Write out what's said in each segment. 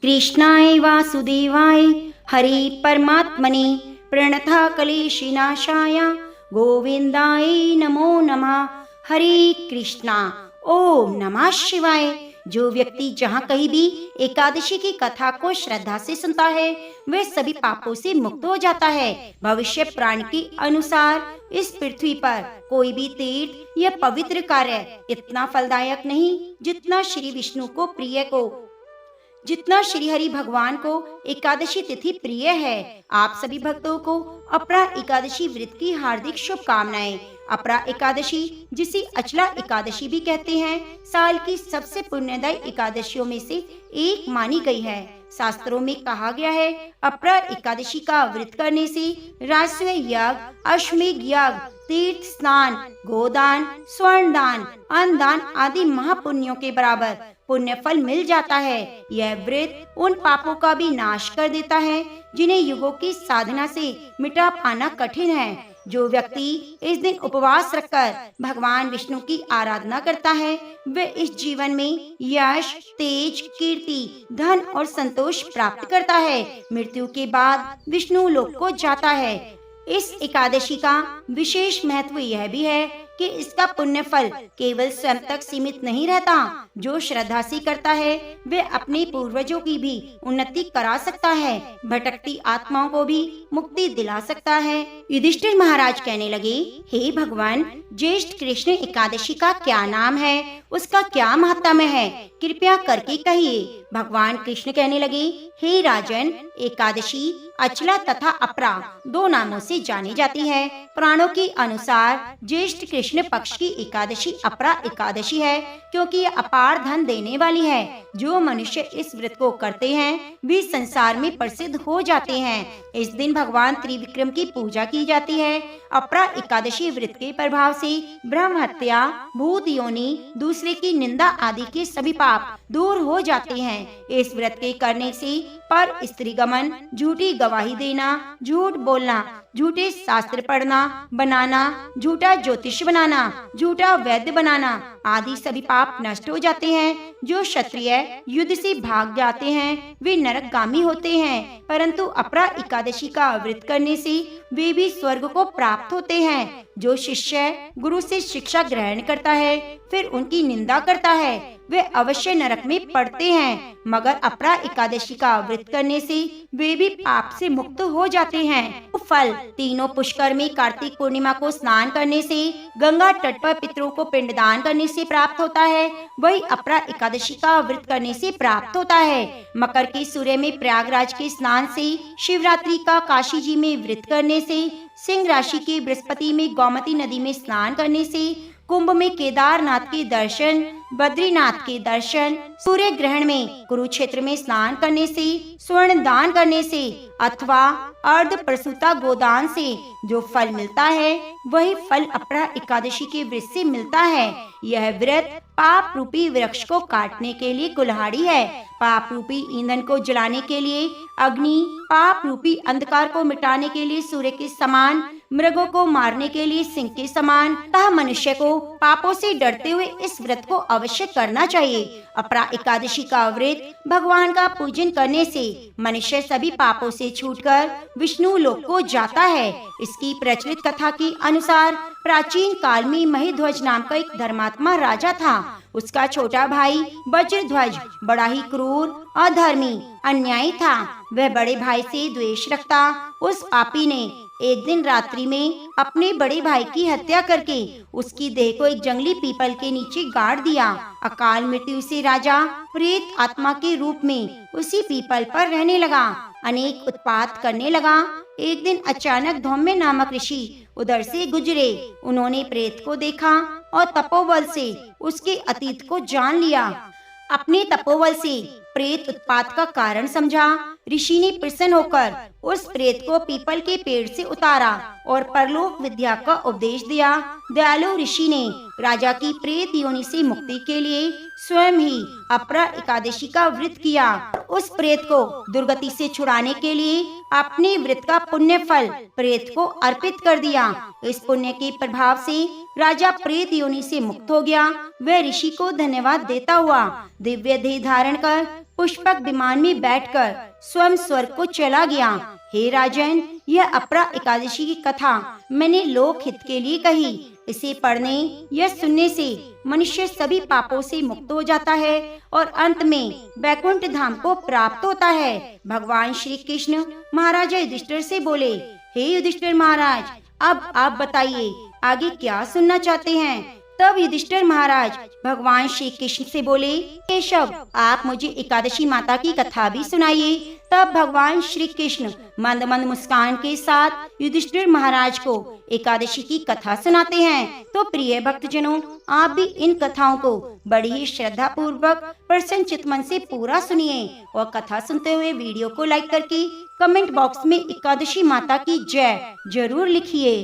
कृष्णाय वासुदेवाय हरि परमात्मने प्रणतः क्लेशनाशाय गोविंदाय नमो नमः। हरे कृष्णा। ओम नमः शिवाय। जो व्यक्ति जहाँ कहीं भी एकादशी की कथा को श्रद्धा से सुनता है वह सभी पापों से मुक्त हो जाता है। भविष्य पुराण के अनुसार इस पृथ्वी पर कोई भी तीर्थ या पवित्र कार्य इतना फलदायक नहीं जितना श्री हरि भगवान को एकादशी तिथि प्रिय है। आप सभी भक्तों को अपरा एकादशी व्रत की हार्दिक शुभकामनाएं। अपरा एकादशी, जिसे अचला एकादशी भी कहते हैं, साल की सबसे पुण्यदायी एकादशियों में से एक मानी गई है। शास्त्रों में कहा गया है, अपरा एकादशी का व्रत करने से राजस्व यज्ञ, अश्वमेध यज्ञ, तीर्थ स्नान, गोदान, स्वर्ण दान, अन्न दान आदि महापुण्यों के बराबर पुण्य फल मिल जाता है। यह व्रत उन पापों का भी नाश कर देता है जिन्हें युगों की साधना से मिटा पाना कठिन है। जो व्यक्ति इस दिन उपवास रखकर भगवान विष्णु की आराधना करता है वह इस जीवन में यश, तेज, कीर्ति, धन और संतोष प्राप्त करता है। मृत्यु के बाद विष्णु लोक को जाता है। इस एकादशी का विशेष महत्व यह भी है कि इसका पुण्य फल केवल स्वयं तक सीमित नहीं रहता। जो श्रद्धा से करता है वह अपने पूर्वजों की भी उन्नति करा सकता है, भटकती आत्माओं को भी मुक्ति दिला सकता है। युधिष्ठिर महाराज कहने लगे, हे भगवान, ज्येष्ठ कृष्ण एकादशी का क्या नाम है, उसका क्या महात्म्य है, कृपया करके कहिए। भगवान कृष्ण कहने लगे, हे राजन, एकादशी अचला तथा अपरा दो नामों से जानी जाती है। पुराणों के अनुसार ज्येष्ठ कृष्ण पक्ष की एकादशी अपरा एकादशी है, क्योंकि यह अपार धन देने वाली है। जो मनुष्य इस व्रत को करते हैं वे संसार में प्रसिद्ध हो जाते हैं। इस दिन भगवान त्रिविक्रम की पूजा की जाती है। अपरा एकादशी व्रत के प्रभाव से ब्रह्म हत्या, भूत योनि, दूसरे की निंदा आदि के सभी पाप दूर हो जाते हैं। इस व्रत के करने से पर स्त्री गमन, झूठी गवाही देना, झूठ बोलना, झूठे शास्त्र पढ़ना बनाना, झूठा ज्योतिष बनाना, झूठा वैद्य बनाना आदि सभी पाप नष्ट हो जाते हैं। जो क्षत्रिय युद्ध से भाग जाते हैं वे नरकगामी होते हैं, परंतु अपरा एकादशी का व्रत करने से वे भी स्वर्ग को प्राप्त होते हैं। जो शिष्य गुरु से शिक्षा ग्रहण करता है फिर उनकी निंदा करता है वे अवश्य नरक में पड़ते हैं, मगर अपरा एकादशी का व्रत करने से वे भी पाप से मुक्त हो जाते हैं। फल तीनों पुष्कर में कार्तिक पूर्णिमा को स्नान करने से, गंगा तट पर पितरों को पिंडदान करने से प्राप्त होता है, वही अपरा एकादशी का व्रत करने से प्राप्त होता है। मकर के सूर्य में प्रयागराज के स्नान से, शिवरात्रि का काशी जी में व्रत करने से, सिंह राशि के बृहस्पति में गोमती नदी में स्नान करने से, कुंभ में केदारनाथ के दर्शन, बद्रीनाथ के दर्शन, सूर्य ग्रहण में कुरुक्षेत्र में स्नान करने से, स्वर्ण दान करने से अथवा अर्ध प्रसूता गोदान से जो फल मिलता है वही फल अपरा एकादशी के व्रत से मिलता है। यह व्रत पाप रूपी वृक्ष को काटने के लिए कुल्हाड़ी है, पाप रूपी ईंधन को जलाने के लिए अग्नि, पाप रूपी अंधकार को मिटाने के लिए सूर्य के समान, मृगों को मारने के लिए सिंह के समान। तथा मनुष्य को पापों से डरते हुए इस व्रत को अवश्य करना चाहिए। अपरा एकादशी का व्रत भगवान का पूजन करने से मनुष्य सभी पापों से छूटकर विष्णु लोक को जाता है। इसकी प्रचलित कथा के अनुसार प्राचीन काल में महिध्वज नाम का एक धर्मात्मा राजा था। उसका छोटा भाई वज्रध्वज बड़ा ही क्रूर, अधर्मी, अन्यायी था। वह बड़े भाई से द्वेष रखता। उस पापी ने एक दिन रात्रि में अपने बड़े भाई की हत्या करके उसकी देह को एक जंगली पीपल के नीचे गाड़ दिया। अकाल मृत्यु से राजा प्रेत आत्मा के रूप में उसी पीपल पर रहने लगा, अनेक उत्पात करने लगा। एक दिन अचानक धौम्य नामक ऋषि उधर से गुजरे। उन्होंने प्रेत को देखा और तपोबल से उसके अतीत को जान लिया। अपने तपोबल से प्रेत उत्पात का कारण समझा। ऋषि ने प्रसन्न होकर उस प्रेत को पीपल के पेड़ से उतारा और परलोक विद्या का उपदेश दिया। दयालु ऋषि ने राजा की प्रेत योनि से मुक्ति के लिए स्वयं ही अपरा एकादशी का व्रत किया। उस प्रेत को दुर्गति से छुड़ाने के लिए अपने व्रत का पुण्य फल प्रेत को अर्पित कर दिया। इस पुण्य के प्रभाव से राजा प्रेत योनि से मुक्त हो गया। वह ऋषि को धन्यवाद देता हुआ दिव्य देह धारण कर पुष्पक विमान में बैठकर स्वयं स्वर्ग को चला गया। हे राजन, यह अपरा एकादशी की कथा मैंने लोक हित के लिए कही। इसे पढ़ने या सुनने से मनुष्य सभी पापों से मुक्त हो जाता है और अंत में वैकुंठ धाम को प्राप्त होता है। भगवान श्री कृष्ण महाराज युधिष्ठिर से बोले, हे युधिष्ठिर महाराज, अब आप बताइए आगे क्या सुनना चाहते हैं। तब युधिष्ठिर महाराज भगवान श्री कृष्ण से बोले, केशव, आप मुझे एकादशी माता की कथा भी सुनाइए। तब भगवान श्री कृष्ण मंद मंद मुस्कान के साथ युधिष्ठिर महाराज को एकादशी की कथा सुनाते हैं। तो प्रिय भक्तजनों, आप भी इन कथाओं को बड़ी ही श्रद्धा पूर्वक प्रसन्न चित्त मन से पूरा सुनिए और कथा सुनते हुए वीडियो को लाइक करके कमेंट बॉक्स में एकादशी माता की जय जरूर लिखिए।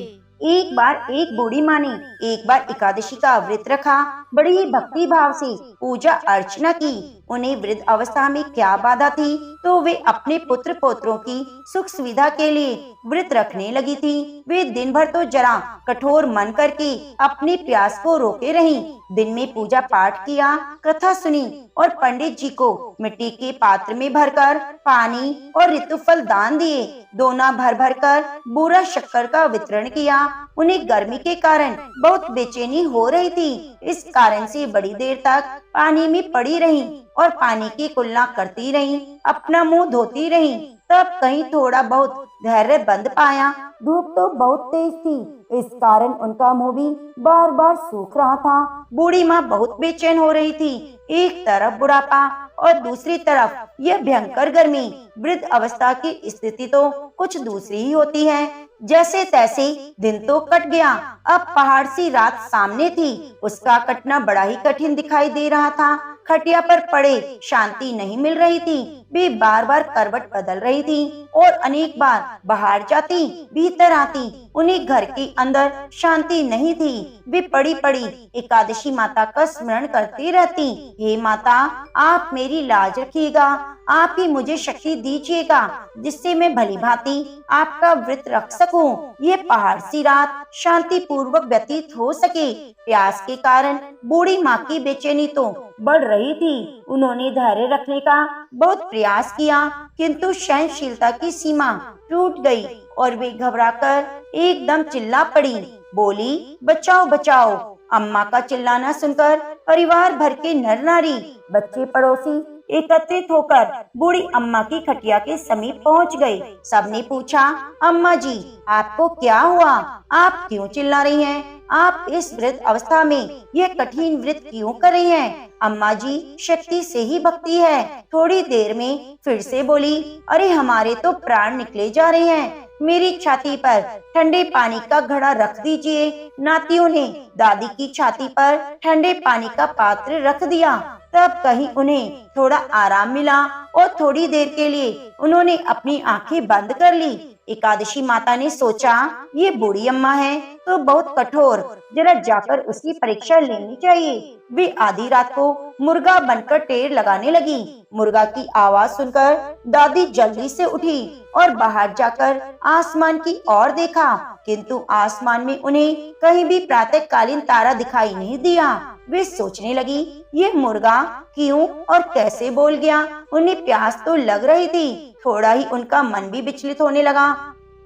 एक बार एक बूढ़ी माँ ने एक बार एकादशी का व्रत रखा। बड़ी ही भक्ति भाव से पूजा अर्चना की। उन्हें वृद्ध अवस्था में क्या बाधा थी, तो वे अपने पुत्र पौत्रों की सुख सुविधा के लिए व्रत रखने लगी थी। वे दिन भर तो जरा कठोर मन करके अपनी प्यास को रोके रहीं। दिन में पूजा पाठ किया, कथा सुनी और पंडित जी को मिट्टी के पात्र में भरकर पानी और ऋतुफल दान दिए। दोना भर भर कर बूरा शक्कर का वितरण किया। उन्हें गर्मी के कारण बहुत बेचैनी हो रही थी। इस कारण से बड़ी देर तक पानी में पड़ी रहीं और पानी की कुल्ला करती रहीं, अपना मुंह धोती रहीं। तब कहीं थोड़ा बहुत धैर्य बंद पाया। धूप तो बहुत तेज थी, इस कारण उनका मुंह भी बार बार सूख रहा था। बूढ़ी माँ बहुत बेचैन हो रही थी। एक तरफ बुढ़ापा और दूसरी तरफ यह भयंकर गर्मी। वृद्ध अवस्था की स्थिति तो कुछ दूसरी ही होती है। जैसे तैसे दिन तो कट गया। अब पहाड़ सी रात सामने थी। उसका कटना बड़ा ही कठिन दिखाई दे रहा था। खटिया पर पड़े शांति नहीं मिल रही थी। वे बार बार करवट बदल रही थी और अनेक बार बाहर जाती, भीतर आती। उन्हें घर के अंदर शांति नहीं थी। वे पड़ी पड़ी एकादशी माता का स्मरण करती रहती। हे माता, आप मेरी लाज रखिएगा। आप ही मुझे शक्ति दीजिएगा जिससे मैं भली भांति आपका व्रत रख सकूं। ये पहाड़ सी रात शांति पूर्वक व्यतीत हो सके। प्यास के कारण बूढ़ी माँ की बेचैनी तो बढ़ रही थी। उन्होंने धैर्य रखने का बहुत प्रयास किया, किंतु सहनशीलता की सीमा टूट गई और वे घबराकर एकदम चिल्ला पड़ी। बोली, बचाओ बचाओ। अम्मा का चिल्लाना सुनकर परिवार भर के नर नारी, बच्चे, पड़ोसी एकत्रित होकर बूढ़ी अम्मा की खटिया के समीप पहुंच गए। सबने पूछा, अम्मा जी, आपको क्या हुआ? आप क्यों चिल्ला रही हैं? आप इस वृद्ध अवस्था में यह कठिन व्रत क्यों कर रही हैं? अम्मा जी, शक्ति से ही भक्ति है। थोड़ी देर में फिर से बोली, अरे हमारे तो प्राण निकले जा रहे हैं। मेरी छाती पर ठंडे पानी का घड़ा रख दीजिए। नातियों ने दादी की छाती पर ठंडे पानी का पात्र रख दिया। तब कहीं उन्हें थोड़ा आराम मिला और थोड़ी देर के लिए उन्होंने अपनी आंखें बंद कर ली। एकादशी माता ने सोचा, ये बूढ़ी अम्मा है तो बहुत कठोर, जरा जाकर उसकी परीक्षा लेनी चाहिए। वे आधी रात को मुर्गा बनकर टेर लगाने लगी। मुर्गा की आवाज सुनकर दादी जल्दी से उठी और बाहर जाकर आसमान की ओर देखा, किंतु आसमान में उन्हें कहीं भी प्रातःकालीन तारा दिखाई नहीं दिया। वे सोचने लगी, ये मुर्गा क्यों और कैसे बोल गया? उन्हें प्यास तो लग रही थी। थोड़ा ही उनका मन भी विचलित होने लगा,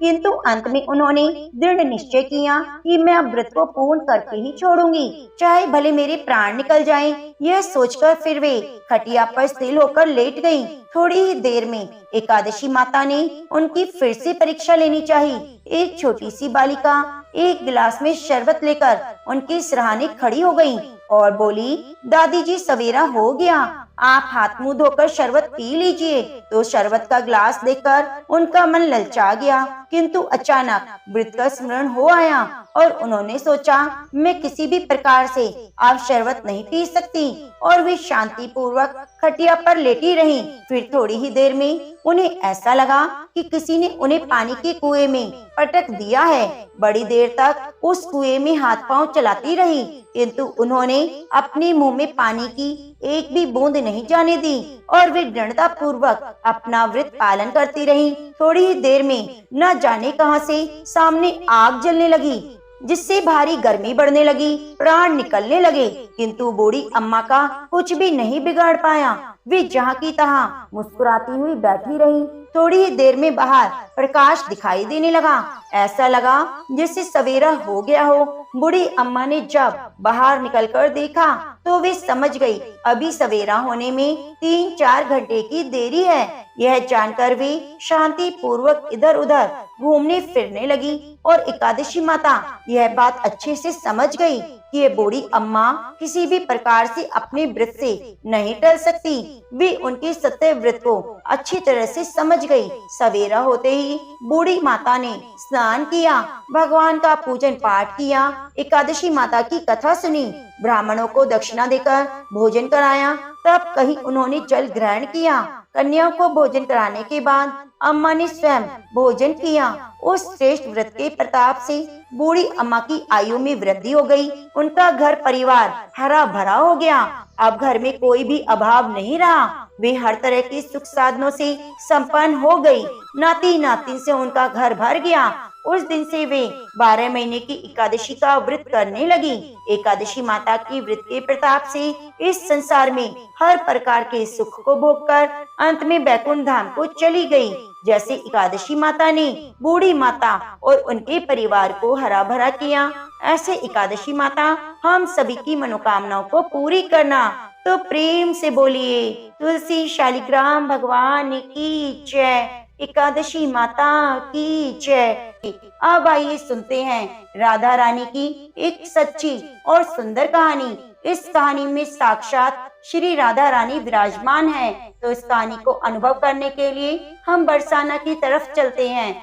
किंतु अंत में उन्होंने दृढ़ निश्चय किया कि मैं अब व्रत को पूर्ण करके ही छोड़ूंगी, चाहे भले मेरे प्राण निकल जाएं। यह सोचकर फिर वे खटिया पर स्थिर होकर लेट गईं। थोड़ी ही देर में एकादशी माता ने उनकी फिर से परीक्षा लेनी चाहिए। एक छोटी सी बालिका एक गिलास में शरबत लेकर उनके सिरहाने खड़ी हो गई और बोली, दादी जी, सवेरा हो गया, आप हाथ मुंह धोकर शरबत पी लीजिए। तो शरबत का गिलास देखकर उनका मन ललचा गया, किंतु अचानक व्रत का स्मरण हो आया और उन्होंने सोचा, मैं किसी भी प्रकार से अब शरबत नहीं पी सकती, और वे शांति पूर्वक खटिया पर लेटी रहीं। फिर थोड़ी ही देर में उन्हें ऐसा लगा कि किसी ने उन्हें पानी के कुएं में पटक दिया है। बड़ी देर तक उस कुएं में हाथ पांव चलाती रही, किंतु उन्होंने अपने मुंह में पानी की एक भी बूंद नहीं जाने दी और वे दृढ़ता पूर्वक अपना व्रत पालन करती रहीं। थोड़ी ही देर में न जाने कहां से सामने आग जलने लगी, जिससे भारी गर्मी बढ़ने लगी, प्राण निकलने लगे, किंतु बूढ़ी अम्मा का कुछ भी नहीं बिगाड़ पाया। वे जहाँ की तहाँ मुस्कुराती हुई बैठी रही। थोड़ी ही देर में बाहर प्रकाश दिखाई देने लगा। ऐसा लगा जैसे सवेरा हो गया हो। बूढ़ी अम्मा ने जब बाहर निकलकर देखा तो वे समझ गई अभी सवेरा होने में 3-4 घंटे की देरी है। यह जानकर वे शांति पूर्वक इधर उधर घूमने फिरने लगी और एकादशी माता यह बात अच्छे से समझ गई कि ये बूढ़ी अम्मा किसी भी प्रकार से अपने व्रत से नहीं टल सकती। वे उनके सत्य व्रत को अच्छी तरह से समझ गई। सवेरा होते ही बूढ़ी माता ने स्नान किया, भगवान का पूजन पाठ किया, एकादशी माता की कथा सुनी, ब्राह्मणों को दक्षिणा देकर भोजन कराया। तब कहीं उन्होंने जल ग्रहण किया। कन्याओं को भोजन कराने के बाद अम्मा ने स्वयं भोजन किया। उस श्रेष्ठ व्रत के प्रताप से बूढ़ी अम्मा की आयु में वृद्धि हो गई। उनका घर परिवार हरा भरा हो गया। अब घर में कोई भी अभाव नहीं रहा। वे हर तरह के सुख साधनों से संपन्न हो गई। नाती नातिन से उनका घर भर गया। उस दिन से वे 12 महीने की एकादशी का व्रत करने लगी। एकादशी माता की व्रत के प्रताप से इस संसार में हर प्रकार के सुख को भोगकर अंत में बैकुंठ धाम को चली गई। जैसे एकादशी माता ने बूढ़ी माता और उनके परिवार को हरा भरा किया, ऐसे एकादशी माता हम सभी की मनोकामनाओं को पूरी करना। तो प्रेम से बोलिए तुलसी शालिग्राम भगवान की जय, एकादशी माता की जय। अब आइए सुनते हैं राधा रानी की एक सच्ची और सुंदर कहानी। इस कहानी में साक्षात श्री राधा रानी विराजमान है। तो इस कहानी को अनुभव करने के लिए हम बरसाना की तरफ चलते हैं।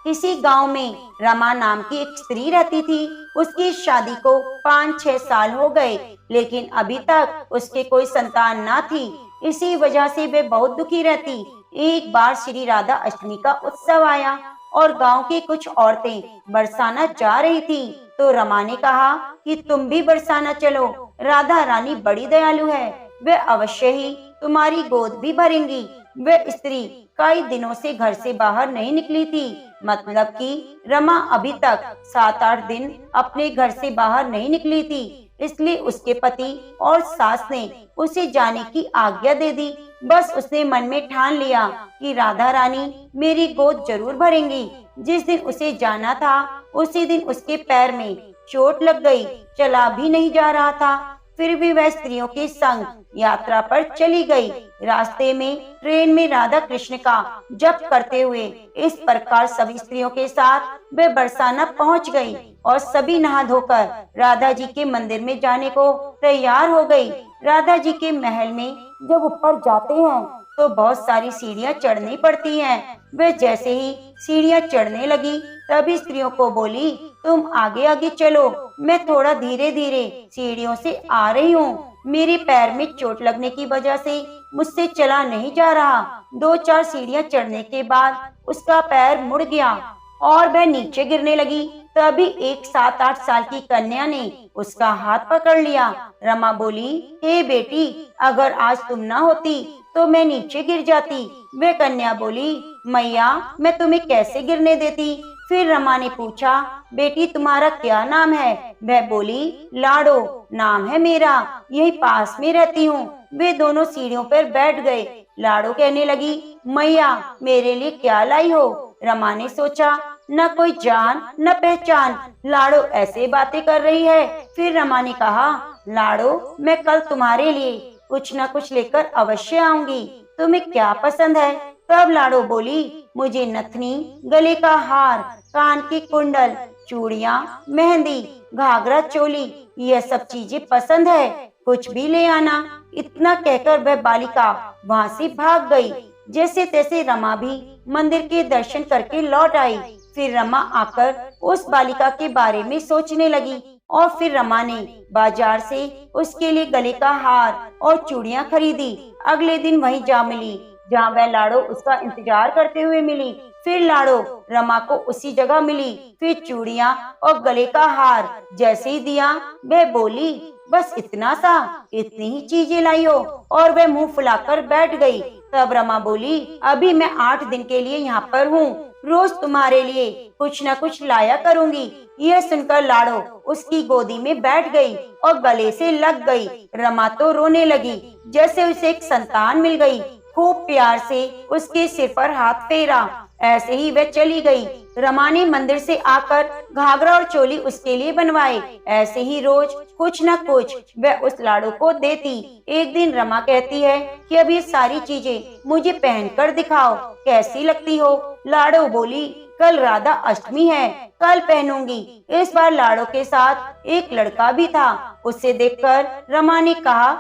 किसी गांव में रमा नाम की एक स्त्री रहती थी। उसकी शादी को 5-6 साल हो गए, लेकिन अभी तक उसके कोई संतान ना थी। इसी वजह से वे बहुत दुखी रहती। एक बार श्री राधा अष्टमी का उत्सव आया और गांव की कुछ औरतें बरसाना जा रही थी। तो रमा ने कहा कि तुम भी बरसाना चलो, राधा रानी बड़ी दयालु है, वे अवश्य ही तुम्हारी गोद भी भरेंगी। वे स्त्री कई दिनों से घर से बाहर नहीं निकली थी। मतलब कि रमा अभी तक 7-8 दिन अपने घर से बाहर नहीं निकली थी। इसलिए उसके पति और सास ने उसे जाने की आज्ञा दे दी। बस उसने मन में ठान लिया कि राधा रानी मेरी गोद जरूर भरेंगी। जिस दिन उसे जाना था उसी दिन उसके पैर में चोट लग गई, चला भी नहीं जा रहा था। फिर भी वह स्त्रियों के संग यात्रा पर चली गई। रास्ते में ट्रेन में राधा कृष्ण का जप करते हुए इस प्रकार सभी स्त्रियों के साथ वे बरसाना पहुंच गई और सभी नहा धोकर राधा जी के मंदिर में जाने को तैयार हो गई। राधा जी के महल में जब ऊपर जाते हैं तो बहुत सारी सीढ़ियां चढ़नी पड़ती हैं। वे जैसे ही सीढ़ियां चढ़ने लगी तभी स्त्रियों को बोली, तुम आगे आगे चलो, मैं थोड़ा धीरे धीरे सीढ़ियों से आ रही हूँ। मेरे पैर में चोट लगने की वजह से मुझसे चला नहीं जा रहा। 2-4 सीढ़ियां चढ़ने के बाद उसका पैर मुड़ गया और वह नीचे गिरने लगी। तभी एक 7-8 साल की कन्या ने उसका हाथ पकड़ लिया। रमा बोली, हे बेटी, अगर आज तुम ना होती तो मैं नीचे गिर जाती। वे कन्या बोली, मैया मैं तुम्हें कैसे गिरने देती। फिर रमा ने पूछा, बेटी तुम्हारा क्या नाम है। वह बोली, लाडो नाम है मेरा, यही पास में रहती हूँ। वे दोनों सीढ़ियों पर बैठ गए। लाडो कहने लगी, मैया मेरे लिए क्या लाई हो। रमा ने सोचा, न कोई जान न पहचान, लाडो ऐसे बातें कर रही है। फिर रमा ने कहा, लाडो मैं कल तुम्हारे लिए कुछ न कुछ लेकर अवश्य आऊंगी, तुम्हें क्या पसंद है। तब लाडो बोली, मुझे नथनी, गले का हार, कान के कुंडल, चूड़ियाँ, मेहंदी, घाघरा चोली, यह सब चीजें पसंद है, कुछ भी ले आना। इतना कहकर वह बालिका वहाँ से भाग गई। जैसे तैसे रमा भी मंदिर के दर्शन करके लौट आई। फिर रमा आकर उस बालिका के बारे में सोचने लगी और फिर रमा ने बाजार से उसके लिए गले का हार और चूड़ियाँ खरीदी। अगले दिन वहीं जा मिली जहाँ वह लाडो उसका इंतजार करते हुए मिली। फिर लाडो रमा को उसी जगह मिली। फिर चूड़ियाँ और गले का हार जैसे ही दिया वह बोली, बस इतना सा, इतनी ही चीजें लाई हो, और वह मुंह फुलाकर बैठ गई। तब रमा बोली, अभी मैं 8 दिन के लिए यहाँ पर हूँ, रोज तुम्हारे लिए कुछ न कुछ लाया करूंगी। यह सुनकर लाड़ो उसकी गोदी में बैठ गई और गले से लग गई। रमा तो रोने लगी जैसे उसे एक संतान मिल गई। खूब प्यार से उसके सिर पर हाथ फेरा। ऐसे ही वह चली गई। रमा ने मंदिर से आकर घाघरा और चोली उसके लिए बनवाए। ऐसे ही रोज कुछ न कुछ वह उस लाड़ो को देती। एक दिन रमा कहती है कि अब ये सारी चीजें मुझे पहनकर दिखाओ, कैसी लगती हो। लाड़ो बोली, कल राधा अष्टमी है, कल पहनूंगी। इस बार लाड़ो के साथ एक लड़का भी था। उसे देखकर रमा ने कहा,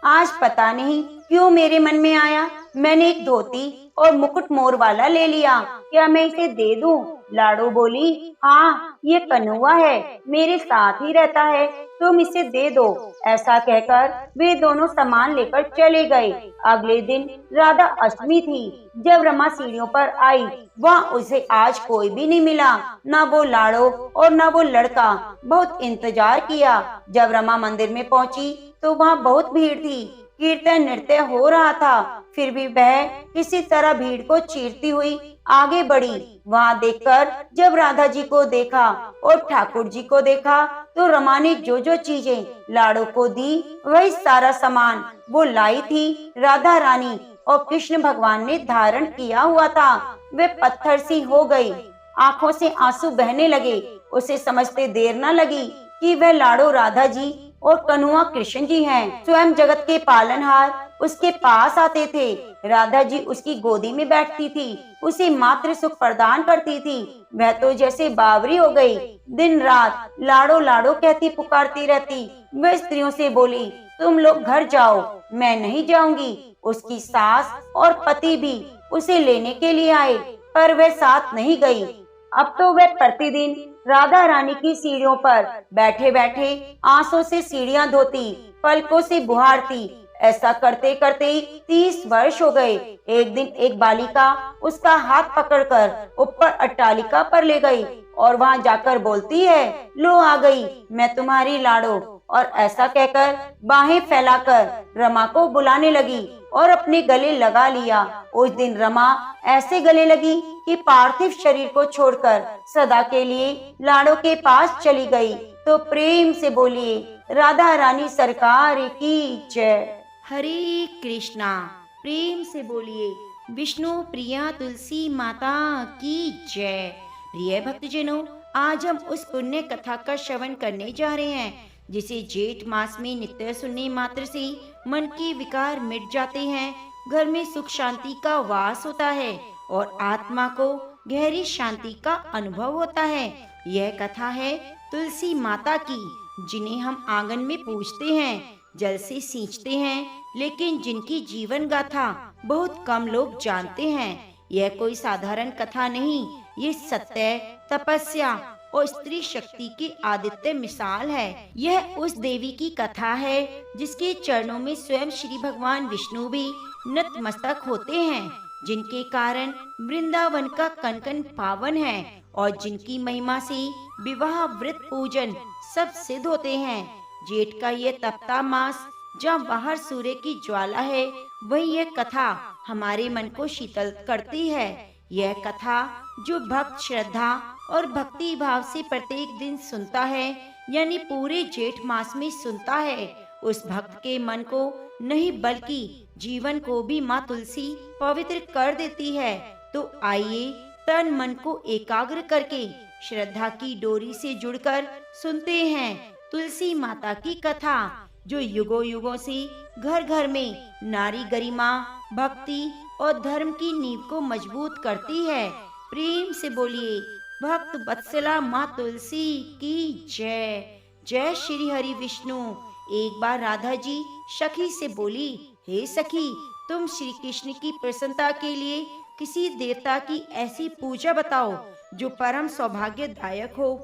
आज पता नहीं क्यों मेरे मन में आया, मैंने एक धोती और मुकुट मोर वाला ले लिया, क्या मैं इसे दे दूं? लाड़ो बोली, हाँ, ये कन्हुआ है, मेरे साथ ही रहता है, तुम इसे दे दो। ऐसा कहकर वे दोनों सामान लेकर चले गए। अगले दिन राधा अष्टमी थी। जब रमा सीढ़ियों पर आई, वहाँ उसे आज कोई भी नहीं मिला, न वो लाड़ो और न वो लड़का। बहुत इंतजार किया। जब रमा मंदिर में पहुँची तो वहाँ बहुत भीड़ थी। कीर्तन नृत्य हो रहा था, फिर भी वह किसी तरह भीड़ को चीरती हुई आगे बढ़ी। वहाँ देखकर जब राधा जी को देखा और ठाकुर जी को देखा तो रमा ने जो जो चीजें लाड़ो को दी, वही सारा सामान वो लाई थी राधा रानी और कृष्ण भगवान ने धारण किया हुआ था। वे पत्थर सी हो गई, आंखों से आंसू बहने लगे। उसे समझते देर न लगी कि वह लाड़ो राधा जी और कन्हुआ कृष्ण जी हैं। स्वयं जगत के पालनहार उसके पास आते थे। राधा जी उसकी गोदी में बैठती थी, उसे मात्र सुख प्रदान करती थी। वह तो जैसे बावरी हो गई, दिन रात लाड़ो लाड़ो कहती पुकारती रहती। वह स्त्रियों से बोली, तुम लोग घर जाओ, मैं नहीं जाऊंगी। उसकी सास और पति भी उसे लेने के लिए आए, पर वह साथ नहीं गई। अब तो वह प्रतिदिन राधा रानी की सीढ़ियों पर बैठे बैठे आंसू से सीढ़ियां धोती, पलकों से बुहारती। ऐसा करते करते 30 वर्ष हो गए। एक दिन एक बालिका उसका हाथ पकड़कर ऊपर अट्टालिका पर ले गई और वहां जाकर बोलती है, लो आ गई मैं तुम्हारी लाड़ो। और ऐसा कहकर बाहें फैलाकर रमा को बुलाने लगी और अपने गले लगा लिया। उस दिन रमा ऐसे गले लगी कि पार्थिव शरीर को छोड़कर सदा के लिए लाड़ो के पास चली गई। तो प्रेम से बोलिए, राधा रानी सरकार की जय। हरे कृष्णा। प्रेम से बोलिए, विष्णु प्रिया तुलसी माता की जय। प्रिय भक्तजनों, आज हम उस पुण्य कथा का श्रवण करने जा रहे हैं जिसे जेठ मास में नित्य सुनने मात्र से मन के विकार मिट जाते हैं, घर में सुख शांति का वास होता है और आत्मा को गहरी शांति का अनुभव होता है। यह कथा है तुलसी माता की, जिन्हें हम आंगन में पूजते हैं, जल से सींचते हैं, लेकिन जिनकी जीवन गाथा बहुत कम लोग जानते हैं। यह कोई साधारण कथा नहीं, ये सत्य, तपस्या और स्त्री शक्ति की आदित्य मिसाल है। यह उस देवी की कथा है जिसके चरणों में स्वयं श्री भगवान विष्णु भी नतमस्तक होते हैं, जिनके कारण वृंदावन का कन कन पावन है और जिनकी महिमा से विवाह व्रत पूजन सब सिद्ध होते हैं। जेठ का ये तपता मास जहाँ बाहर सूर्य की ज्वाला है, वही यह कथा हमारे मन को शीतल करती है। यह कथा जो भक्त श्रद्धा और भक्ति भाव से प्रत्येक दिन सुनता है, यानी पूरे जेठ मास में सुनता है, उस भक्त के मन को नहीं बल्कि जीवन को भी माँ तुलसी पवित्र कर देती है। तो आइए तन मन को एकाग्र करके श्रद्धा की डोरी से जुड़कर सुनते हैं तुलसी माता की कथा, जो युगों युगों से घर घर में नारी गरिमा, भक्ति और धर्म की नींव को मजबूत करती है। प्रेम से बोलिए, भक्त वत्सला माँ तुलसी की जय। जय श्री हरि विष्णु। एक बार राधा जी सखी से बोली, हे सखी, तुम श्री कृष्ण की प्रसन्नता के लिए किसी देवता की ऐसी पूजा बताओ जो परम सौभाग्यदायक हो।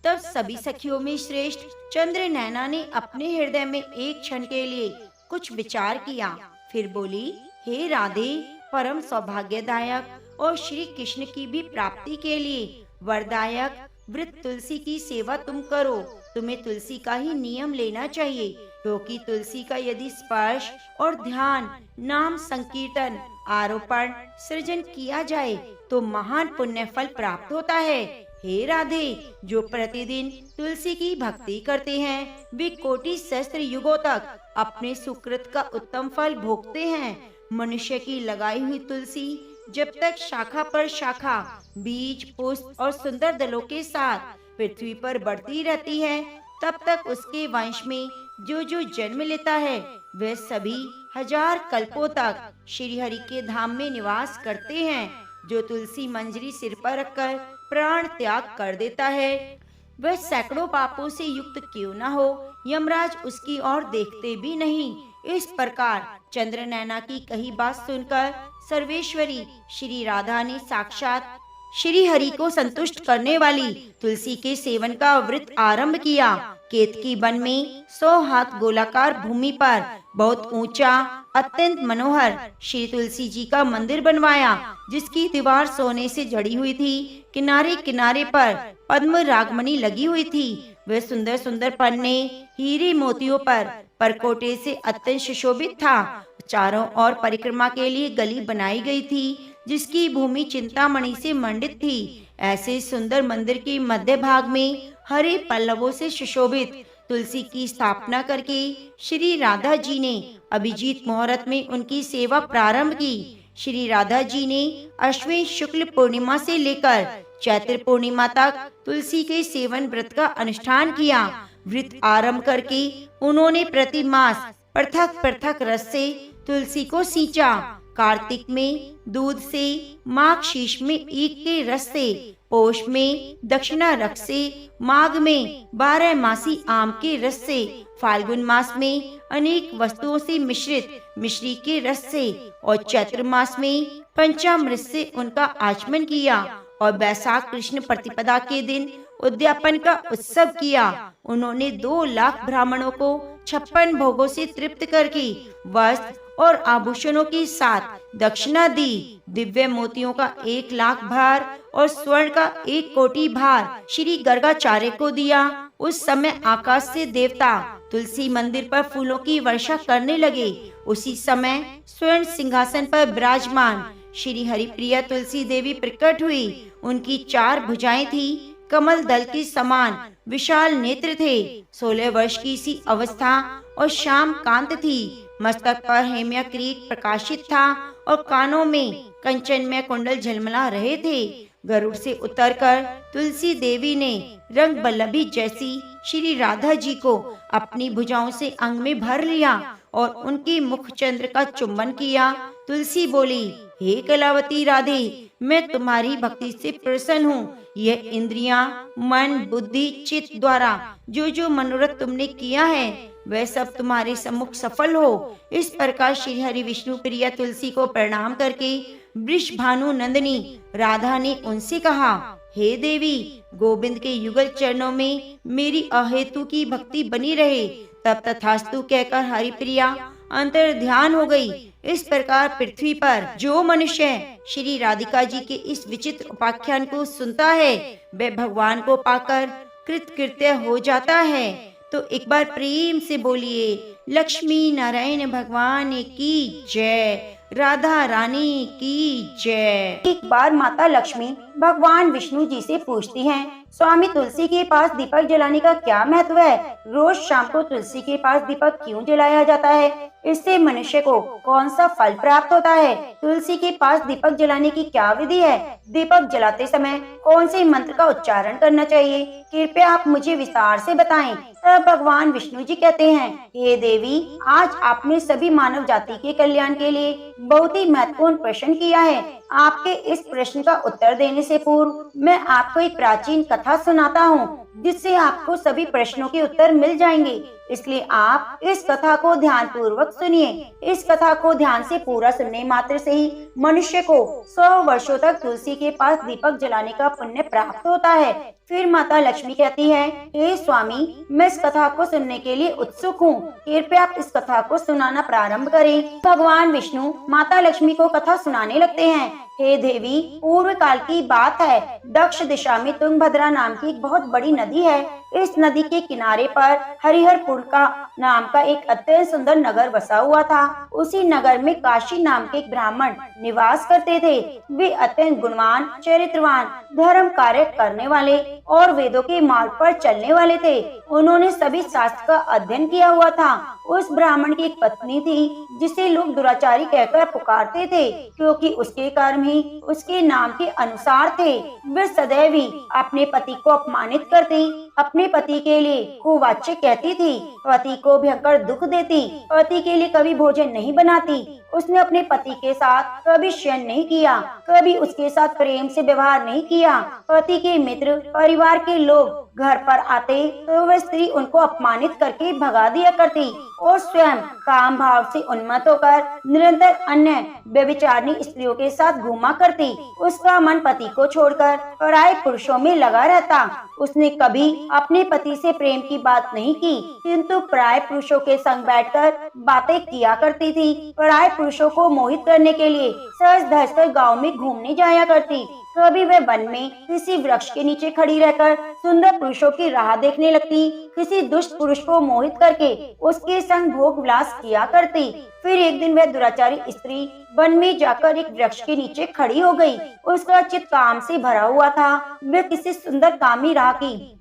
तब सभी सखियों में श्रेष्ठ चंद्र नैना ने अपने हृदय में एक क्षण के लिए कुछ विचार किया, फिर बोली, हे राधे, परम सौभाग्यदायक और श्री कृष्ण की भी प्राप्ति के लिए वरदायक व्रत तुलसी की सेवा तुम करो। तुम्हें तुलसी का ही नियम लेना चाहिए, क्योंकि तुलसी का यदि स्पर्श और ध्यान, नाम संकीर्तन आरोपण सृजन किया जाए तो महान पुण्य फल प्राप्त होता है। हे राधे, जो प्रतिदिन तुलसी की भक्ति करते हैं वे कोटि सहस्त्र युगों तक अपने सुकृत का उत्तम फल भोगते हैं। मनुष्य की लगाई हुई तुलसी जब तक शाखा पर शाखा, बीज, पुष्प और सुंदर दलों के साथ पृथ्वी पर बढ़ती रहती है, तब तक उसके वंश में जो जो जन्म लेता है वे सभी हजार कल्पों तक श्री हरि के धाम में निवास करते हैं। जो तुलसी मंजरी सिर पर रखकर प्राण त्याग कर देता है वह सैकड़ों पापों से युक्त क्यों न हो, यमराज उसकी ओर देखते भी नहीं। इस प्रकार चंद्र नैना की कही बात सुनकर सर्वेश्वरी श्री राधा ने साक्षात श्री हरि को संतुष्ट करने वाली तुलसी के सेवन का व्रत आरंभ किया। केतकी वन में 100 हाथ गोलाकार भूमि पर बहुत ऊंचा, अत्यंत मनोहर श्री तुलसी जी का मंदिर बनवाया, जिसकी दीवार सोने से जड़ी हुई थी। किनारे किनारे पर पद्म रागमणि लगी हुई थी। वह सुंदर सुंदर पन्ने हीरे मोतियों पर परकोटे से अत्यंत सुशोभित था। चारों ओर परिक्रमा के लिए गली बनाई गई थी, जिसकी भूमि चिंतामणि से मंडित थी। ऐसे सुंदर मंदिर के मध्य भाग में हरे पल्लवों से सुशोभित तुलसी की स्थापना करके श्री राधा जी ने अभिजीत मुहूर्त में उनकी सेवा प्रारंभ की। श्री राधा जी ने अश्विन शुक्ल पूर्णिमा से लेकर चैत्र पूर्णिमा तक तुलसी के सेवन व्रत का अनुष्ठान किया। व्रत आरंभ करके उन्होंने प्रति मास पृथक पृथक रस से तुलसी को सींचा। कार्तिक में दूध से, माघ शीश में ईख के रस से, पोष में दक्षिणा रस से, माघ में 12 मासी आम के रस से, फाल्गुन मास में अनेक वस्तुओं से मिश्रित मिश्री के रस से और चैत्र मास में पंचामृत से उनका आचमन किया और बैसाख कृष्ण प्रतिपदा के दिन उद्यापन का उत्सव किया। उन्होंने 2 लाख ब्राह्मणों को 56 भोगों से तृप्त करके वस्त्र और आभूषणों के साथ दक्षिणा दी। दिव्य मोतियों का 1 लाख भार और स्वर्ण का 1 कोटि भार श्री गर्गाचार्य को दिया। उस समय आकाश से देवता तुलसी मंदिर पर फूलों की वर्षा करने लगे। उसी समय स्वर्ण सिंहासन पर विराजमान श्री हरिप्रिया तुलसी देवी प्रकट हुई। उनकी 4 भुजाएं थी, कमल दल के समान विशाल नेत्र थे। 16 वर्ष की सी अवस्था और श्याम कांत थी। मस्तक पर हेम्या किरीट प्रकाशित था और कानों में कंचनमय कुंडल झलमला रहे थे। गरुड़ से उतरकर तुलसी देवी ने रंग बल्लभी जैसी श्री राधा जी को अपनी भुजाओं से अंग में भर लिया और उनके मुख चंद्र का चुंबन किया। तुलसी बोली, हे कलावती राधे, मैं तुम्हारी भक्ति से प्रसन्न हूँ। यह इंद्रियां, मन, बुद्धि, चित्त द्वारा जो जो मनोरथ तुमने किया है वह सब तुम्हारे सम्मुख सफल हो। इस प्रकार श्री हरि विष्णु प्रिया तुलसी को प्रणाम करके वृषभानु नंदिनी राधा ने उनसे कहा, हे देवी, गोविंद के युगल चरणों में मेरी अहेतु की भक्ति बनी रहे। तब तथास्तु कहकर हरिप्रिया अंतर ध्यान हो गई। इस प्रकार पृथ्वी पर जो मनुष्य श्री राधिका जी के इस विचित्र उपाख्यान को सुनता है वह भगवान को पाकर कृतकृत्य हो जाता है। तो एक बार प्रेम से बोलिए, लक्ष्मी नारायण भगवान की जय, राधा रानी की जय। एक बार माता लक्ष्मी भगवान विष्णु जी से पूछती हैं, स्वामी तुलसी के पास दीपक जलाने का क्या महत्व है? रोज शाम को तुलसी के पास दीपक क्यों जलाया जाता है? इससे मनुष्य को कौन सा फल प्राप्त होता है? तुलसी के पास दीपक जलाने की क्या विधि है? दीपक जलाते समय कौन से मंत्र का उच्चारण करना चाहिए? कृपया आप मुझे विस्तार से बताएं। तब भगवान विष्णु जी कहते हैं, हे देवी, आज आपने सभी मानव जाति के कल्याण के लिए बहुत ही महत्वपूर्ण प्रश्न किया है। आपके इस प्रश्न का उत्तर देने से पूर्व मैं आपको एक प्राचीन कथा सुनाता हूँ, जिससे आपको सभी प्रश्नों के उत्तर मिल जाएंगे। इसलिए आप इस कथा को ध्यान पूर्वक सुनिए। इस कथा को ध्यान से पूरा सुनने मात्र से ही मनुष्य को 100 वर्षों तक तुलसी के पास दीपक जलाने का पुण्य प्राप्त होता है। फिर माता लक्ष्मी कहती है, हे स्वामी, मैं इस कथा को सुनने के लिए उत्सुक हूँ। कृपया आप इस कथा को सुनाना प्रारंभ करें। भगवान विष्णु माता लक्ष्मी को कथा सुनाने लगते हैं। हे देवी, पूर्व काल की बात है। दक्ष दिशा में तुंगभद्रा नाम की एक बहुत बड़ी नदी है। इस नदी के किनारे पर हरिहरपुर का नाम का एक अत्यंत सुंदर नगर बसा हुआ था। उसी नगर में काशी नाम के एक ब्राह्मण निवास करते थे। वे अत्यंत गुणवान, चरित्रवान, धर्म कार्य करने वाले और वेदों के मार्ग पर चलने वाले थे। उन्होंने सभी शास्त्र का अध्ययन किया हुआ था। उस ब्राह्मण की एक पत्नी थी जिसे लोग दुराचारी कहकर पुकारते थे, क्योंकि उसके कर्म ही उसके नाम के अनुसार थे। वह सदैव ही अपने पति को अपमानित करती, अपने पति के लिए कुवाच्य कहती थी, पति को भयंकर दुख देती, पति के लिए कभी भोजन नहीं बनाती। उसने अपने पति के साथ कभी शयन नहीं किया, कभी उसके साथ प्रेम से व्यवहार नहीं किया। पति के मित्र, परिवार के लोग घर पर आते तो वह स्त्री उनको अपमानित करके भगा दिया करती और स्वयं काम भाव से उन्मत्त होकर निरंतर अन्य व्यभिचारिणी स्त्रियों के साथ घूमा करती। उसका मन पति को छोड़कर पराये पुरुषों में लगा रहता। उसने कभी अपने पति से प्रेम की बात नहीं की, किंतु पराये पुरुषों के संग बैठकर बातें किया करती थी। पराये पुरुषों को मोहित करने के लिए सज धज कर गाँव में घूमने जाया करती। कभी वह वन में किसी वृक्ष के नीचे खड़ी रहकर सुंदर पुरुषों की राह देखने लगती, किसी दुष्ट पुरुष को मोहित करके उसके संग भोग विलास किया करती। फिर एक दिन वह दुराचारी स्त्री वन में जाकर एक वृक्ष के नीचे खड़ी हो गई। उसका चित्त काम से भरा हुआ था। वह किसी सुंदर कामी राह की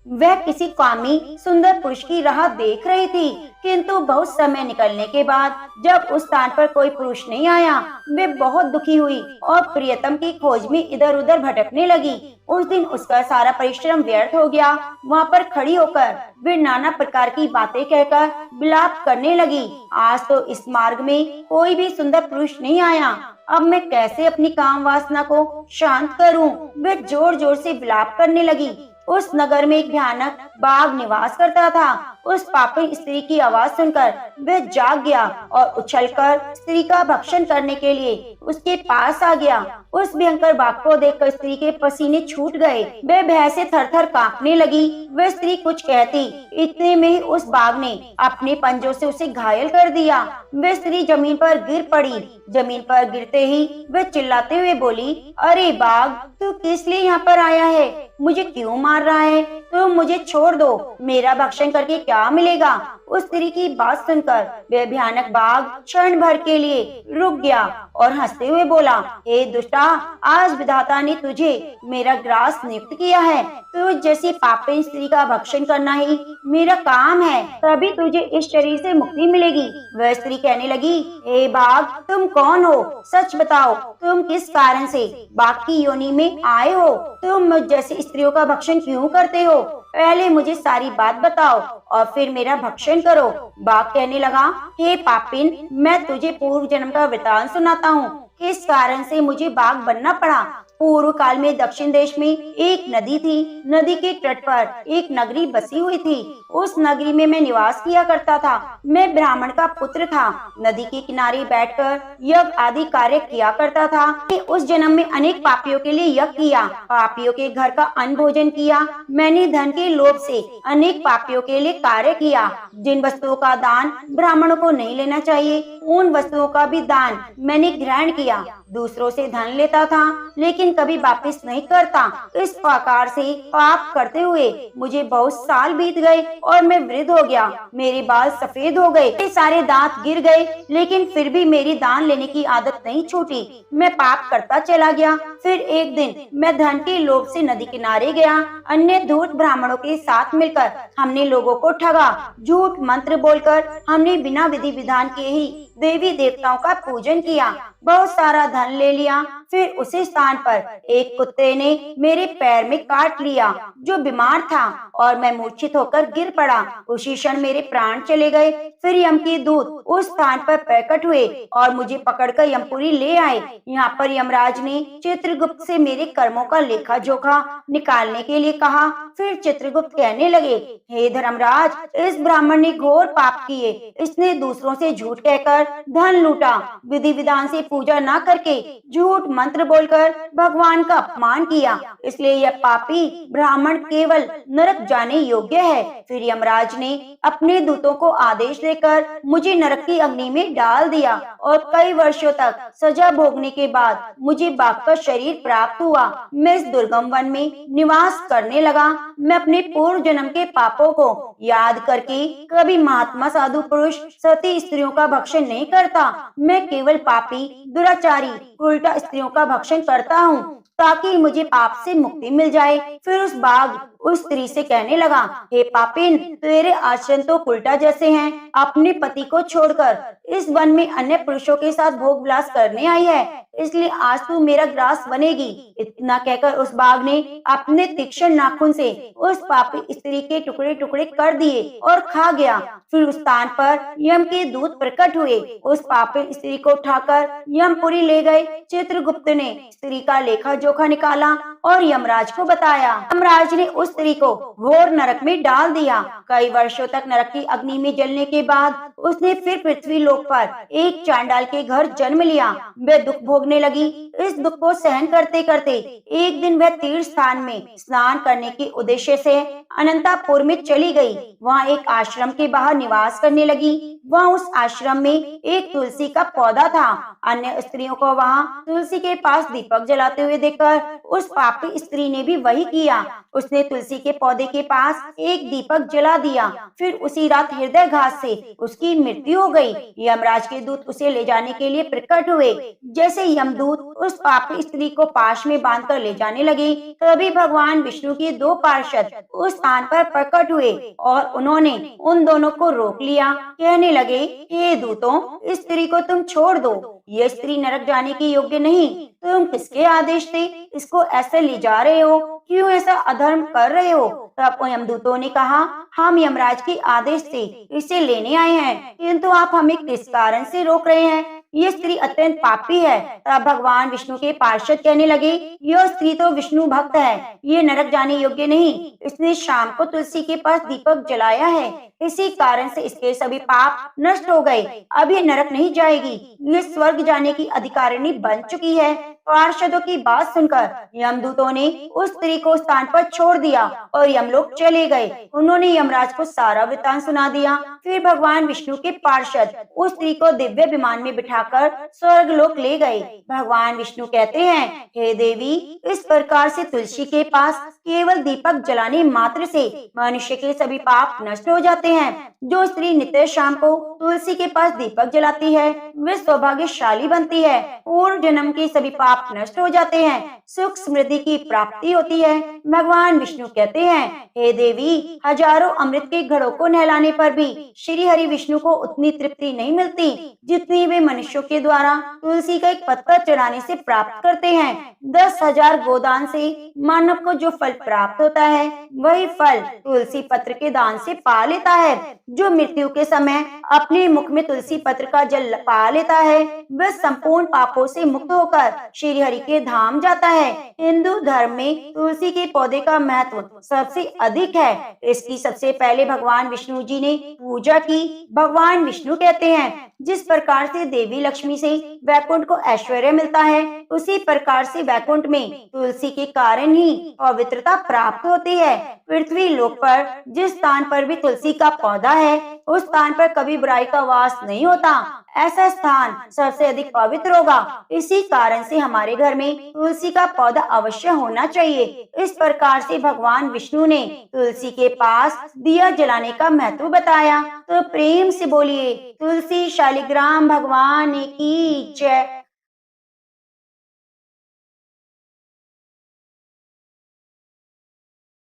वह किसी कामी सुंदर पुरुष की राह देख रही थी, किंतु बहुत समय निकलने के बाद जब उस स्थान पर कोई पुरुष नहीं आया, वे बहुत दुखी हुई और प्रियतम की खोज में इधर उधर भटकने लगी। उस दिन उसका सारा परिश्रम व्यर्थ हो गया। वहाँ पर खड़ी होकर वे नाना प्रकार की बातें कहकर विलाप करने लगी। आज तो इस मार्ग में कोई भी सुंदर पुरुष नहीं आया, अब मैं कैसे अपनी काम वासना को शांत करूं? वे जोर जोर से विलाप करने लगी। उस नगर में एक भयानक बाघ निवास करता था। उस पापी स्त्री की आवाज सुनकर वह जाग गया और उछलकर स्त्री का भक्षण करने के लिए उसके पास आ गया। उस भयंकर बाघ को देखकर स्त्री के पसीने छूट गए। वह भय से थरथर कांपने लगी। वह स्त्री कुछ कहती, इतने में ही उस बाघ ने अपने पंजों से उसे घायल कर दिया। वह स्त्री जमीन पर गिर पड़ी। जमीन पर गिरते ही वह चिल्लाते हुए बोली, अरे बाघ, तू किस लिए यहाँ पर आया है? मुझे क्यों मार रहा है? तुम मुझे छोड़ दो, मेरा भक्षण करके क्या मिलेगा? उस स्त्री की बात सुनकर वह भयानक बाघ क्षण भर के लिए रुक गया और हंसते हुए बोला, हे दुष्टा, आज विधाता ने तुझे मेरा ग्रास नियुक्त किया है। तुझ जैसी पापी स्त्री का भक्षण करना ही मेरा काम है, तभी तुझे इस शरीर से मुक्ति मिलेगी। वह स्त्री कहने लगी, हे बाघ, तुम कौन हो? सच बताओ, तुम किस कारण से बाघ की योनि में आए हो? तुम मुझ जैसी स्त्रियों का भक्षण क्यों करते हो? पहले मुझे सारी बात बताओ और फिर मेरा भक्षण करो। बाघ कहने लगा, हे पापिन, मैं तुझे पूर्व जन्म का वृतांत सुनाता हूँ, किस कारण से मुझे बाघ बनना पड़ा। पूर्व काल में दक्षिण देश में एक नदी थी। नदी के तट पर एक नगरी बसी हुई थी। उस नगरी में मैं निवास किया करता था। मैं ब्राह्मण का पुत्र था। नदी के किनारे बैठकर यज्ञ आदि कार्य किया करता था। उस जन्म में अनेक पापियों के लिए यज्ञ किया, पापियों के घर का अन्न भोजन किया। मैंने धन के लोभ से अनेक पापियों के लिए कार्य किया। जिन वस्तुओं का दान ब्राह्मणों को नहीं लेना चाहिए, उन वस्तुओं का भी दान मैंने ग्रहण किया। दूसरों से धन लेता था, लेकिन कभी वापस नहीं करता। इस प्रकार से पाप करते हुए मुझे बहुत साल बीत गए और मैं वृद्ध हो गया। मेरे बाल सफेद हो गए, मेरे सारे दांत गिर गए, लेकिन फिर भी मेरी दान लेने की आदत नहीं छूटी। मैं पाप करता चला गया। फिर एक दिन मैं धन के लोभ से नदी किनारे गया। अन्य धूर्त ब्राह्मणों के साथ मिलकर हमने लोगों को ठगा। झूठ मंत्र बोलकर हमने बिना विधि विधान के ही देवी देवताओं का पूजन किया। बहुत सारा धन ले लिया। फिर उसी स्थान पर एक कुत्ते ने मेरे पैर में काट लिया, जो बीमार था, और मैं मूर्छित होकर गिर पड़ा। उसी क्षण मेरे प्राण चले गए। फिर यम के दूत उस स्थान पर प्रकट हुए और मुझे पकड़कर यमपुरी ले आए। यहाँ पर यमराज ने चित्रगुप्त से मेरे कर्मों का लेखा जोखा निकालने के लिए कहा। फिर चित्रगुप्त कहने लगे, हे धर्मराज, इस ब्राह्मण ने घोर पाप किए। इसने दूसरों से झूठ कहकर धन लूटा, विधि विधान से पूजा न करके झूठ मंत्र बोलकर भगवान का अपमान किया, इसलिए यह पापी ब्राह्मण केवल नरक जाने योग्य है। फिर यमराज ने अपने दूतों को आदेश देकर मुझे नरक की अग्नि में डाल दिया और कई वर्षों तक सजा भोगने के बाद मुझे बाघ का शरीर प्राप्त हुआ। मैं इस दुर्गम वन में निवास करने लगा। मैं अपने पूर्व जन्म के पापों को याद करके कभी महात्मा साधु पुरुष सती स्त्रियों का भक्षण नहीं करता। मैं केवल पापी दुराचारी उल्टा स्त्रियों का भक्षण करता हूँ ताकि मुझे पाप से मुक्ति मिल जाए। फिर उस बाघ उस स्त्री से कहने लगा, हे पापिन, तेरे आचरण तो उल्टा जैसे हैं। अपने पति को छोड़कर इस वन में अन्य पुरुषों के साथ भोग विलास करने आई है, इसलिए आज तू मेरा ग्रास बनेगी। इतना कहकर उस बाघ ने अपने तीक्ष्ण नाखून से उस पापी स्त्री के टुकड़े टुकड़े कर दिए और खा गया। फिर उस स्थान पर यम के दूत प्रकट हुए। उस पापी स्त्री को उठाकर यमपुरी ले गए। चित्रगुप्त ने स्त्री का लेखा जोखा निकाला और यमराज को बताया। यमराज ने उस स्त्री को घोर नरक में डाल दिया। कई वर्षों तक नरक की अग्नि में जलने के बाद उसने फिर पृथ्वी लोक पर एक चांडाल के घर जन्म लिया। वह दुख भोगने लगी। इस दुख को सहन करते करते एक दिन वह तीर्थ स्थान में स्नान करने के उद्देश्य से अनंतापुर में चली गई। वहाँ एक आश्रम के बाहर निवास करने लगी। वहाँ उस आश्रम में एक तुलसी का पौधा था। अन्य स्त्रियों को वहाँ तुलसी के पास दीपक जलाते हुए देखकर उस पापी स्त्री ने भी वही किया। उसने तुलसी के पौधे के पास एक दीपक जला दिया। फिर उसी रात हृदयघात से उसकी मृत्यु हो गई। यमराज के दूत उसे ले जाने के लिए प्रकट हुए। जैसे यमदूत उस पापी स्त्री को पाश में बांधकर ले जाने लगे, तभी भगवान विष्णु के दो पार्षद उस स्थान पर प्रकट हुए और उन्होंने उन दोनों को रोक लिया। कहने लगे, हे दूतों, इस स्त्री को तुम छोड़ दो। ये स्त्री नरक जाने की योग्य नहीं। तुम किसके आदेश से इसको ऐसे ले जा रहे हो? क्यों ऐसा अधर्म कर रहे हो? तब यमदूतों ने कहा, हम यमराज के आदेश से इसे लेने आए हैं, किंतु आप हमें किस कारण से रोक रहे हैं? ये स्त्री अत्यंत पापी है। तब भगवान विष्णु के पार्षद कहने लगे, यह स्त्री तो विष्णु भक्त है, ये नरक जाने योग्य नहीं। इसने शाम को तुलसी के पास दीपक जलाया है, इसी कारण से इसके सभी पाप नष्ट हो गए। अब ये नरक नहीं जाएगी, ये स्वर्ग जाने की अधिकारिणी बन चुकी है। पार्षदों की बात सुनकर यमदूतों ने उस स्त्री को स्थान पर छोड़ दिया और यमलोक चले गए। उन्होंने यमराज को सारा वृतांत सुना दिया। फिर भगवान विष्णु के पार्षद उस स्त्री को दिव्य विमान में बिठाकर स्वर्ग लोक ले गए। भगवान विष्णु कहते हैं, हे देवी, इस प्रकार से तुलसी के पास केवल दीपक जलाने मात्र से मनुष्य के सभी पाप नष्ट हो जाते हैं। जो स्त्री नित्य शाम को तुलसी के पास दीपक जलाती है, वे सौभाग्यशाली बनती है। पूर्व जन्म के सभी पाप नष्ट हो जाते हैं, सुख समृद्धि की प्राप्ति होती है। भगवान विष्णु कहते हैं, हे देवी, हजारों अमृत के घड़ों को नहलाने पर भी श्री हरि विष्णु को उतनी तृप्ति नहीं मिलती जितनी वे मनुष्यों के द्वारा तुलसी का एक पत्ता चढ़ाने से प्राप्त करते हैं। 10,000 गोदान से मानव को जो फल प्राप्त होता है, वही फल तुलसी पत्र के दान से पा लेता है। जो मृत्यु के समय अपने मुख में तुलसी पत्र का जल पा लेता है, वह संपूर्ण पापों से मुक्त होकर श्री हरि के धाम जाता है। हिंदू धर्म में तुलसी के पौधे का महत्व सबसे अधिक है। इसकी सबसे पहले भगवान विष्णु जी ने पूजा की। भगवान विष्णु कहते हैं, जिस प्रकार से देवी लक्ष्मी से वैकुंठ को ऐश्वर्य मिलता है, उसी प्रकार से वैकुंठ में तुलसी के कारण ही पवित्रता प्राप्त होती है। पृथ्वी लोक पर जिस स्थान पर भी तुलसी का पौधा है, उस स्थान पर कभी बुराई का वास नहीं होता। ऐसा स्थान सबसे अधिक पवित्र होगा। इसी कारण से हमारे घर में तुलसी का पौधा अवश्य होना चाहिए। इस प्रकार से भगवान विष्णु ने तुलसी के पास दिया जलाने का महत्व बताया। तो प्रेम से बोलिए, तुलसी शालिग्राम भगवान की जय।